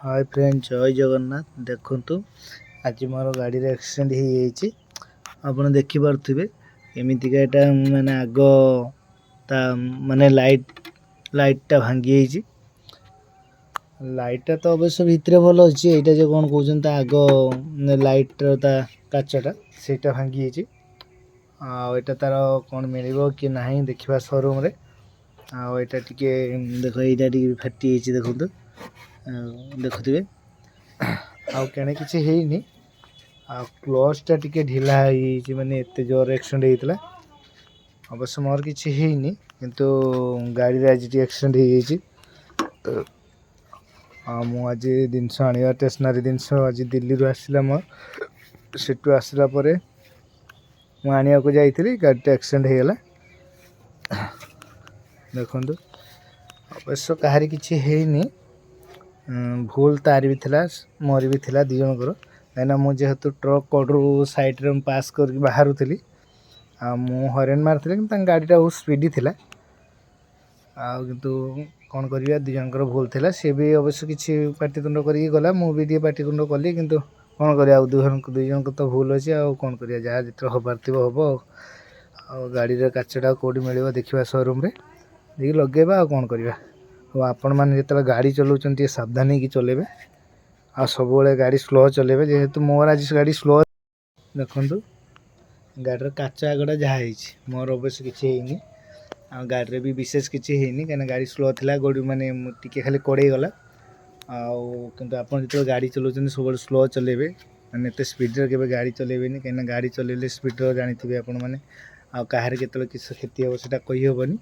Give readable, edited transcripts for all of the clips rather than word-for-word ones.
Hi friend जय जगन्नाथ देखु आज मोर गाड़ी एक्सीडेंट हो जाइए आप देखिपे एमतीका यहाँ माने आग ता माने लाइटा भांगी जाइए लाइटा तो अवश्य भितर भल अच्छी यहाँ जो कौन कहते आग लाइटर काचटा से भांगी जाइए आटा तार कौन मिल कि ना देखा शोरूम रे आटा टे देख यहाँ फाटी देखु देखुवे आने किसी है क्लचटा टी ढिला है माने एत जोर एक्सीडेंट होता अवश्य मोर किसी है किंतु गाड़ी आज एक्सीडेंट हो आज जिनस आने स्टेशनरी जिनस आज दिल्ली आसला मोर सेठू आसला मुझे को जाइली गाड़ी एक्सीडेंट होगला देखु अवश्य कहार किसी है भूल तार भी थिला मोर भी थिला दी जनकर कहीं मुझे जेहेतु ट्रक कड़ू सैड्रे पास कर बाहर थी मु हरेन मार्ती कि गाड़ीटा बहुत स्पीड थिला किंतु कौन करिया दी जनकर भूल थिला सी भी अवश्य किसी पाटितुंड करके गला मुझे पाटितुंड कली किंतु कौन करिया दुई जन तो भूल अच्छे कौन करिया जहाँ जिते हबार थी हम गाड़ी काचटा कौटी मिल देखा शोरूम रे देखिए लगेगा कौन करवा आपण मैंने जो गाड़ी चलाऊँ सावधान हो चलेबे आ सब गाड़ी स्लो चलेबे जेहेतु मोर आज गाड़ी स्लो देखु गाड़ी काच आगटा जहाँ मोर अवश्य किसी है आ गाड़ी भी विशेष किसी है कहीं गाड़ी स्लो थिला गोड़ी माने टिके खाली कड़े गला किंतु आपन जो गाड़ी चलाऊँ सब स्लो चलेबे मैंने एत स्पीड के गाड़ी चलेबे कहीं गाड़ी चलेले स्पीड जानते आपण मैंने आहार के किस क्षति हे से कही हेनी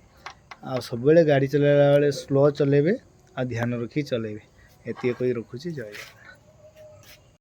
आ सब गाड़ी चलाइला बेले स्लो चलेबे आ ध्यान रखी चलेबे एति कही रखुची जय।